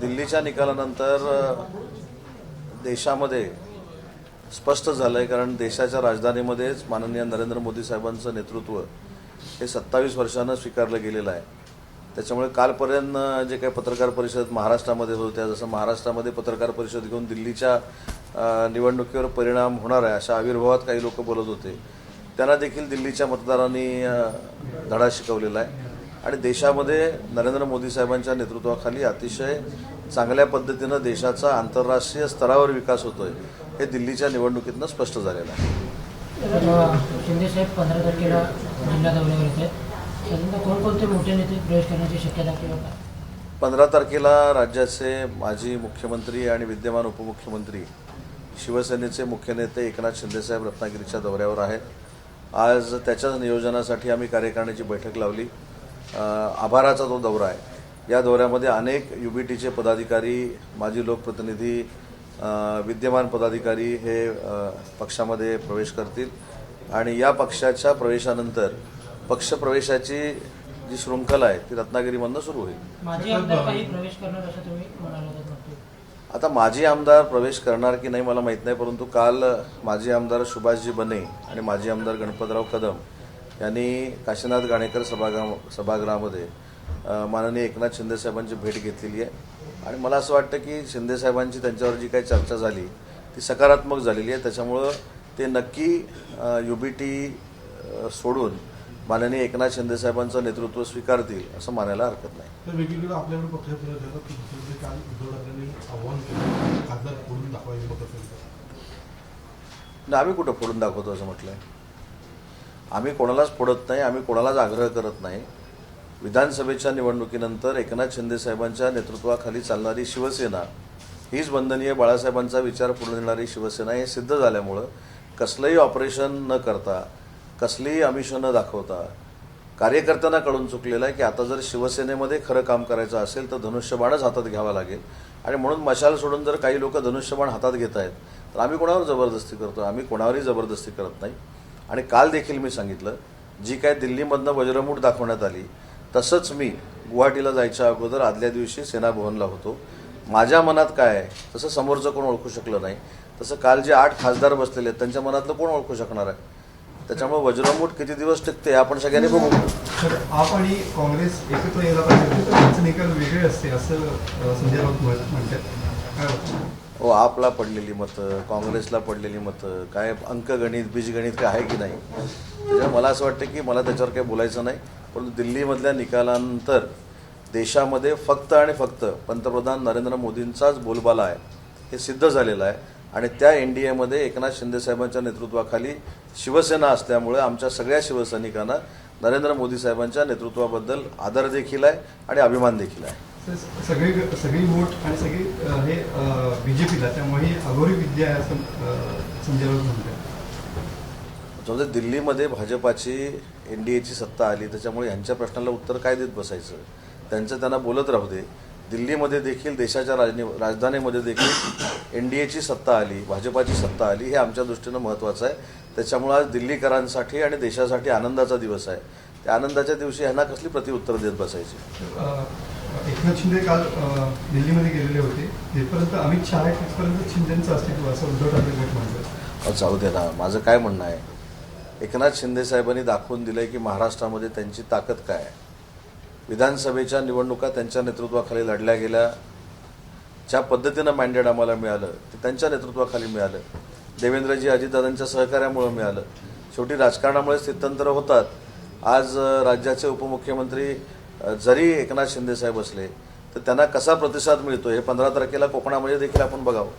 दिल्लीच्या निकालानंतर देशामध्ये स्पष्ट झालं आहे, कारण देशाच्या राजधानीमध्येच माननीय नरेंद्र मोदी साहेबांचं नेतृत्व हे 27 वर्षांनं स्वीकारलं गेलेलं आहे. त्याच्यामुळे कालपर्यंत जे काही पत्रकार परिषद महाराष्ट्रामध्ये होत्या, जसं महाराष्ट्रामध्ये पत्रकार परिषद घेऊन दिल्लीच्या निवडणुकीवर परिणाम होणार आहे अशा आविर्भावात काही लोक बोलत होते, त्यांना देखील दिल्लीच्या मतदारांनी धडा शिकवलेला आहे. आणि देशामध्ये नरेंद्र मोदी साहेबांच्या नेतृत्वाखाली अतिशय चांगल्या पद्धतीनं देशाचा आंतरराष्ट्रीय स्तरावर विकास होतोय हे दिल्लीच्या निवडणुकीतनं स्पष्ट झालेलं आहे. शिंदे साहेब 15 तारखेला जिल्हा दौऱ्यावर येत आहेत. त्यानंतर कोणकोणते मोठे नेते प्रवेश करण्याची शक्यता किंवा काय? 15 तारखेला राज्याचे माजी मुख्यमंत्री आणि विद्यमान उपमुख्यमंत्री शिवसेनेचे मुख्य नेते एकनाथ शिंदे साहेब रत्नागिरीच्या दौऱ्यावर आहेत. आज त्याच्याच नियोजनासाठी आम्ही कार्यकारिणीची बैठक लावली. आभाराचा तो दौरा आहे. या दौऱ्यामध्ये अनेक युबीटीचे पदाधिकारी, माजी लोकप्रतिनिधी, विद्यमान पदाधिकारी हे पक्षामध्ये प्रवेश करतील आणि या पक्षाच्या प्रवेशानंतर पक्षप्रवेशाची जी शृंखला आहे ती रत्नागिरीमधून सुरू होईल. माजी आमदार काही प्रवेश करणार असं तुम्ही म्हणालात. आता माजी आमदार प्रवेश करणार की नाही मला माहीत नाही, परंतु काल माजी आमदार सुभाषजी बने आणि माजी आमदार गणपतराव कदम यांनी काशीनाथ घाणेकर सभागृहामध्ये माननीय एकनाथ शिंदे साहेबांची भेट घेतलेली आहे. आणि मला असं वाटतं की शिंदे साहेबांची त्यांच्यावर जी काही चर्चा झाली ती सकारात्मक झालेली आहे. त्याच्यामुळं ते नक्की युबीटी सोडून माननीय एकनाथ शिंदे साहेबांचं नेतृत्व स्वीकारतील असं मानायला हरकत नाही. तर वेगवेगळं आपल्याकडे पक्षप्रवेश काल उद्धव ठाकरेंनी आव्हान केलं खासदार फोडून दाखवायचे मत असेल तर आम्ही कुठं फोडून दाखवतो असं म्हटलंय. आम्ही कोणालाच फोडत नाही, आम्ही कोणालाच आग्रह करत नाही. विधानसभेच्या निवडणुकीनंतर एकनाथ शिंदे साहेबांच्या नेतृत्वाखाली चालणारी शिवसेना हीच वंदनीय बाळासाहेबांचा विचार पुढे नेणारी शिवसेना हे सिद्ध झाल्यामुळं कसलंही ऑपरेशन न करता, कसलीही आमिष न दाखवता कार्यकर्त्यांना कळून चुकलेलं आहे की आता जर शिवसेनेमध्ये खरं काम करायचं असेल तर धनुष्यबाणच हातात घ्यावा लागेल. आणि म्हणून मशाल सोडून जर काही लोक धनुष्यबाण हातात घेत आहेत तर आम्ही कोणावर जबरदस्ती करतो? आम्ही कोणावरही जबरदस्ती करत नाही. आणि काल देखील मी सांगितलं, जी काय दिल्लीमधनं वज्रमूठ दाखवण्यात आली तसंच मी गुवाहाटीला जायच्या अगोदर आदल्या दिवशी सेनाभवनला होतो. माझ्या मनात काय आहे तसं समोरचं कोण ओळखू शकलं नाही. तसं काल जे 8 खासदार बसलेले आहेत त्यांच्या मनातलं कोण ओळखू शकणार आहे? त्याच्यामुळे वज्रमूठ किती दिवस टिकते आपण सगळ्यांनी बघू. आप आणि काँग्रेस एकत्र यायला पाहिजे, त्यांचे निकाल वेगळे असते असं संजय राऊत म्हणतात. काय वाटतं? हो, आपला पडलेली मतं, काँग्रेसला पडलेली मतं, काय अंकगणित बीजगणित काय आहे की नाही? त्याच्यामुळे मला असं वाटतं की मला त्याच्यावर काही बोलायचं नाही. परंतु दिल्लीमधल्या निकालानंतर देशामध्ये फक्त आणि फक्त पंतप्रधान नरेंद्र मोदींचाच बोलबाला आहे हे सिद्ध झालेलं आहे. आणि त्या एनडीएमध्ये एकनाथ शिंदे साहेबांच्या नेतृत्वाखाली शिवसेना असल्यामुळे आमच्या सगळ्या शिवसैनिकांना नरेंद्र मोदी साहेबांच्या नेतृत्वाबद्दल आदर देखील आहे आणि अभिमान देखील आहे. सगळी वोट आणि सगळी हे बीजेपीला, त्यामुळे ही अघोरी विद्या आहे असं संजय राऊत म्हणतात. दिल्लीमध्ये भाजपाची एनडीएची सत्ता आली त्याच्यामुळे ह्यांच्या प्रश्नाला उत्तर काय देत बसायचं? त्यांचं त्यांना बोलत राहू दे. दिल्लीमध्ये देखील देशाच्या राजधानीमध्ये देखील एनडीएची सत्ता आली, भाजपाची सत्ता आली, हे आमच्या दृष्टीनं महत्त्वाचं आहे. त्याच्यामुळे आज दिल्लीकरांसाठी आणि देशासाठी आनंदाचा दिवस आहे. त्या आनंदाच्या दिवशी ह्यांना कसली प्रतिउत्तर देत बसायची? एकनाथ शिंदे काल दिल्लीमध्ये गेलेले होते. तिथपर्यंत अमित शहा आहे, तिथपर्यंत शिंदेचं अस्तित्व असं उद्धव ठाकरे गट म्हणतात. जाऊ दे ना. माझं काय म्हणणं आहे, एकनाथ शिंदे साहेबांनी दाखवून दिलंय की महाराष्ट्रामध्ये त्यांची ताकद काय आहे. विधानसभेच्या निवडणुका त्यांच्या नेतृत्वाखाली लढल्या गेल्या. ज्या पद्धतीनं मॅन्डेट आम्हाला मिळालं ते त्यांच्या नेतृत्वाखाली मिळालं. देवेंद्रजी अजितदादांच्या सहकार्यामुळे मिळालं. शेवटी राजकारणामुळे स्थित्यंतर होतात. आज राज्याचे उपमुख्यमंत्री जरी एकनाथ शिंदे साहेब असले तर त्यांना कसा प्रतिसाद मिळतो हे 15 तारखेला कोकणामध्ये देखील आपण बघावं.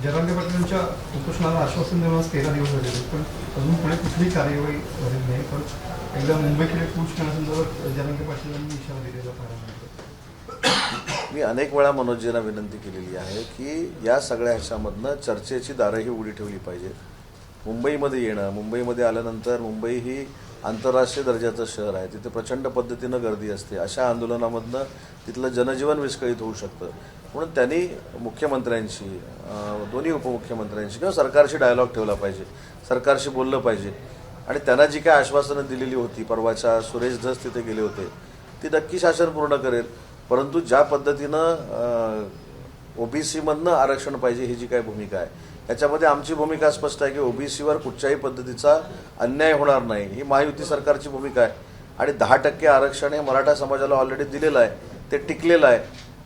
जरांगे पाटलांच्या उपोषणाला आश्वासन देऊन 13 दिवस झाले, पण अजून पुढे कुठलीही कार्यवाही झालेली नाही. पण एकदा मुंबईकडे कूच करण्यासंदर्भात जरांगे पाटलांनी इशारा दिलेला पाहिजे. मी अनेक वेळा मनोजींना विनंती केलेली आहे की या सगळ्या ह्याच्यामधनं चर्चेची दारंही उघडी ठेवली पाहिजे. मुंबईमध्ये येणं, मुंबईमध्ये आल्यानंतर मुंबई ही आंतरराष्ट्रीय दर्जाचं शहर आहे. तिथे प्रचंड पद्धतीनं गर्दी असते. अशा आंदोलनामधनं तिथलं जनजीवन विस्कळीत होऊ शकतं. म्हणून त्यांनी मुख्यमंत्र्यांशी, दोन्ही उपमुख्यमंत्र्यांशी किंवा सरकारशी डायलॉग ठेवला पाहिजे, सरकारशी बोललं पाहिजे. आणि त्यांना जी काय आश्वासनं दिलेली होती, परवाच्या सुरेश धस तिथे गेले होते, ती नक्की शासन पूर्ण करेल. परंतु ज्या पद्धतीनं ओबीसीमधनं आरक्षण पाहिजे ही जी काही भूमिका आहे याच्यामध्ये आमची भूमिका स्पष्ट आहे की ओबीसीवर कुठच्याही पद्धतीचा अन्याय होणार नाही ही महायुती सरकारची भूमिका आहे. आणि 10% आरक्षण हे मराठा समाजाला ऑलरेडी दिलेलं आहे, ते टिकलेलं आहे.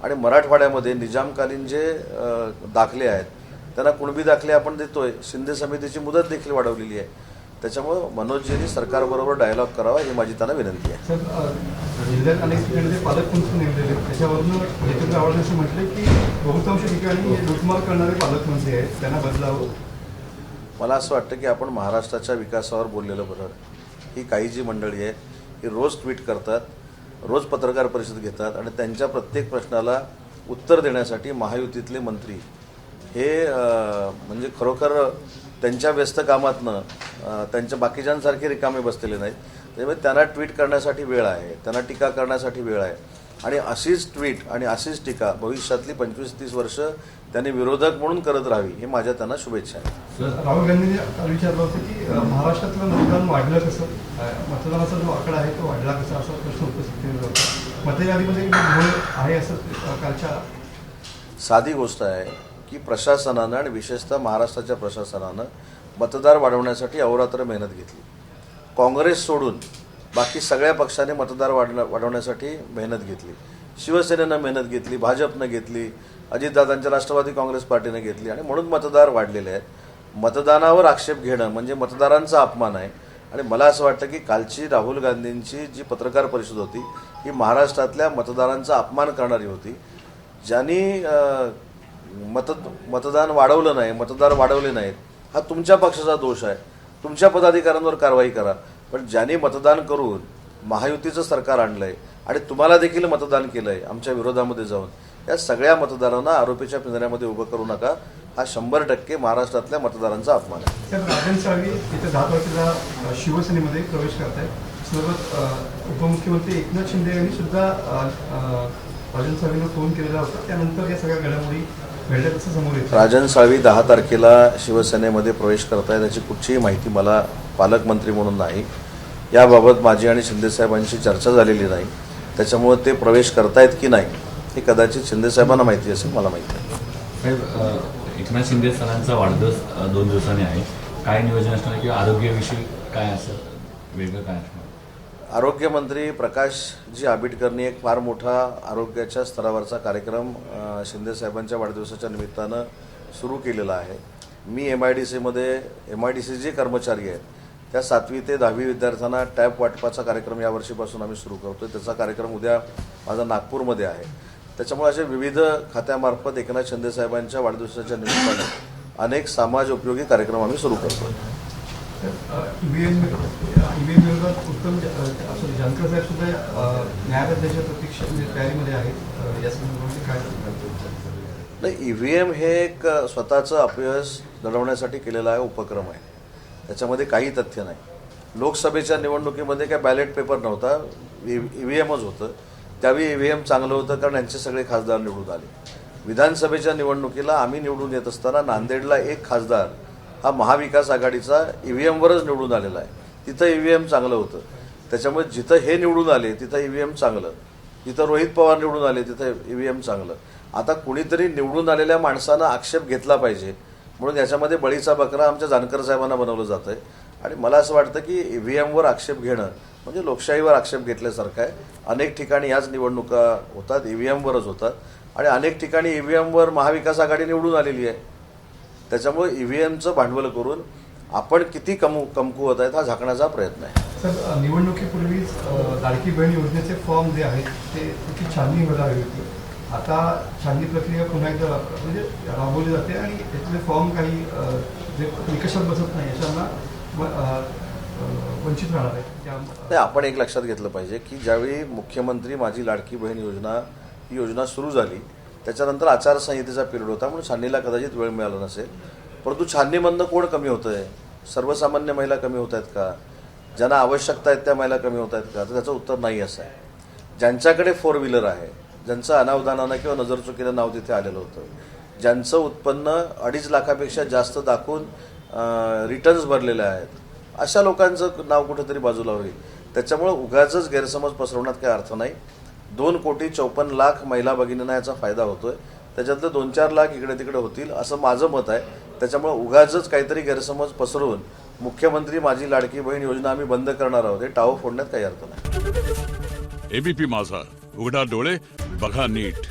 आणि मराठवाड्यामध्ये निजामकालीन जे दाखले आहेत त्यांना कुणबी दाखले आपण देतोय. शिंदे समितीची मुदत देखील वाढवलेली आहे. त्याच्यामुळं मनोजजींनी सरकारबरोबर डायलॉग करावा ही माझी त्यांना विनंती आहे. सर, जिल्ह्यात अनेक ठिकाणी जे पालकमंत्री नेमलेले त्याच्यावरून जितेंद्र आव्हाड असं म्हटलं की बहुतांश ठिकाणी हे लुटमार करणारे पालकमंत्री आहेत, त्यांना बदलावं. मला असं वाटतं की आपण महाराष्ट्राच्या विकासावर बोललेलं बरं. ही काही जी मंडळी आहेत ही रोज ट्विट करतात, रोज पत्रकार परिषद घेतात आणि त्यांच्या प्रत्येक प्रश्नाला उत्तर देण्यासाठी महायुतीतले मंत्री हे म्हणजे खरोखर त्यांच्या व्यस्त कामातनं त्यांच्या बाकीच्यांसारखे रिकामे बसलेले नाहीत. त्यामुळे त्यांना ट्विट करण्यासाठी वेळ आहे, त्यांना टीका करण्यासाठी वेळ आहे. आणि अशीच ट्विट आणि अशीच टीका भविष्यातली 25-30 वर्ष त्यांनी विरोधक म्हणून करत राहावी ही माझ्या त्यांना शुभेच्छा आहे. राहुल गांधींनी विचारलं होतं की महाराष्ट्रातलं मतदान वाढलं कसं, मतदानाचा जो आकडा आहे तो वाढला कसा, असा प्रश्न उपस्थित केला होता. मतदारामध्ये घोळ आहे असं कालच्या. साधी गोष्ट आहे की प्रशासनानं आणि विशेषतः महाराष्ट्राच्या प्रशासनानं मतदार वाढवण्यासाठी अहोरात्र मेहनत घेतली. काँग्रेस सोडून बाकी सगळ्या पक्षाने मतदार वाढवण्यासाठी मेहनत घेतली. शिवसेनेनं मेहनत घेतली, भाजपनं घेतली, अजितदादांच्या राष्ट्रवादी काँग्रेस पार्टीने घेतली आणि म्हणून मतदार वाढलेले आहेत. मतदानावर आक्षेप घेणं म्हणजे मतदारांचा अपमान आहे. आणि मला असं वाटतं की कालची राहुल गांधींची जी पत्रकार परिषद होती ही महाराष्ट्रातल्या मतदारांचा अपमान करणारी होती. ज्यांनी मतदान वाढवलं नाही, मतदार वाढवले नाहीत, हा तुमच्या पक्षाचा दोष आहे. तुमच्या पदाधिकाऱ्यांवर कारवाई करा. पण ज्यांनी मतदान करून महायुतीचं सरकार आणलंय आणि तुम्हाला देखील मतदान केलंय आमच्या विरोधामध्ये जाऊन, या सगळ्या मतदारांना आरोपीच्या पिंजऱ्यामध्ये उभं करू नका. हा 100% महाराष्ट्रातल्या मतदारांचा अपमान आहे. तर राजन साळवी इथे 10 तारखेला शिवसेनेमध्ये प्रवेश करत आहेत. सोबत उपमुख्यमंत्री एकनाथ शिंदे यांनी सुद्धा राजन साळवींना फोन केलेला होता. त्यानंतर या सगळ्या घडामोडी घडल्या कसं समोर येतं. राजन साळवी 10 तारखेला शिवसेनेमध्ये प्रवेश करतायत याची कुठचीही माहिती मला पालकमंत्री म्हणून नाही. याबाबत माझी आणि शिंदेसाहेबांची चर्चा झालेली नाही. त्याच्यामुळे ते प्रवेश करतायत की नाही हे कदाचित शिंदेसाहेबांना माहिती असेल, मला माहिती आहे. साहेब, एकनाथ शिंदे सरांचा वाढदिवस 2 दिवसांनी आहे. काय नियोजन असणार किंवा आरोग्याविषयी काय असं वेगळं काय असणार? आरोग्यमंत्री प्रकाशजी आंबेडकरनी एक फार मोठा आरोग्याच्या स्तरावरचा कार्यक्रम शिंदेसाहेबांच्या वाढदिवसाच्या निमित्तानं सुरू केलेला आहे. मी MIDC जे कर्मचारी आहेत त्या 7वी ते 10वी विद्यार्थ्यांना टॅब वाटपाचा कार्यक्रम यावर्षीपासून आम्ही सुरू करतोय. त्याचा कार्यक्रम उद्या माझा नागपूरमध्ये आहे. त्याच्यामुळे असे विविध खात्यामार्फत एकनाथ शिंदेसाहेबांच्या वाढदिवसाच्या निमित्तानं अनेक समाज उपयोगी कार्यक्रम आम्ही सुरू करतोय. ईव्हीएम विरोधात उत्तम जानकर साहेब सुद्धा न्यायालयाच्या प्रतीक्षा तयारीमध्ये आहेत. या संदर्भात काय नाही, EVM हे एक स्वतःचं अपयश लढवण्यासाठी केलेला आहे उपक्रम आहे. त्याच्यामध्ये काही तथ्य नाही. लोकसभेच्या निवडणुकीमध्ये काय बॅलेट पेपर नव्हता, EVMच होतं. त्यावेळी EVM चांगलं होतं कारण यांचे सगळे खासदार निवडून आले. विधानसभेच्या निवडणुकीला आम्ही निवडून येत असताना नांदेडला एक खासदार हा महाविकास आघाडीचा EVMवरच निवडून आलेला आहे. तिथं EVM चांगलं होतं. त्याच्यामुळे जिथं हे निवडून आले तिथं EVM चांगलं, जिथं रोहित पवार निवडून आले तिथं EVM चांगलं. आता कुणीतरी निवडून आलेल्या माणसानं आक्षेप घेतला पाहिजे म्हणून याच्यामध्ये बळीचा बकरा आमच्या जानकर साहेबांना बनवलं जात आहे. आणि मला असं वाटतं की EVMवर आक्षेप घेणं म्हणजे लोकशाहीवर आक्षेप घेतल्यासारखं आहे. अनेक ठिकाणी याच निवडणुका होतात EVMवरच होतात आणि अनेक ठिकाणी EVMवर महाविकास आघाडी निवडून आलेली आहे. त्याच्यामुळे EVMचं भांडवल करून आपण किती कमकुवत आहेत हा झाकण्याचा प्रयत्न आहे. सर, निवडणुकीपूर्वीच लाडकी बहीण योजनेचे फॉर्म जे आहेत ते त्याची छाननी व्हायला हवी होती. आता छाननी प्रक्रिया पुन्हा एकदा म्हणजे राबवली जाते आणि त्यातले फॉर्म काही जे निकषात बसत नाही अशांना वंचित राहणार आहे. नाही, आपण एक लक्षात घेतलं पाहिजे की ज्यावेळी मुख्यमंत्री माझी लाडकी बहीण योजना ही योजना सुरू झाली त्याच्यानंतर आचारसंहितेचा पिरियड होता म्हणून छाननीला कदाचित वेळ मिळाला नसेल. परंतु छाननीमधनं कोण कमी होतं आहे? सर्वसामान्य महिला कमी होत आहेत का? ज्यांना आवश्यकता आहेत त्या महिला कमी होत आहेत का? तर त्याचं उत्तर नाही असं आहे. ज्यांच्याकडे 4 व्हीलर आहे, ज्यांचं अनावधानानं किंवा नजरचुकीनं नाव तिथे आलेलं होतं, ज्यांचं उत्पन्न 2.5 लाखापेक्षा जास्त दाखवून रिटर्न्स भरलेले आहेत, अशा लोकांचं नाव कुठेतरी बाजूला होईल. त्याच्यामुळे उगाचच गैरसमज पसरवण्यात काही अर्थ नाही. 2,54,00,000 महिला भगिनींना याचा फायदा होतोय. त्याच्यातले 2-4 लाख इकडे तिकडे होतील असं माझं मत आहे. त्याच्यामुळे उगाचच काहीतरी गैरसमज पसरवून मुख्यमंत्री माझी लाडकी बहीण योजना आम्ही बंद करणार आहोत हे टाळं फोडण्यात काही अर्थ नाही. एबीपी माझा, उघडा डोळे बघा नीट.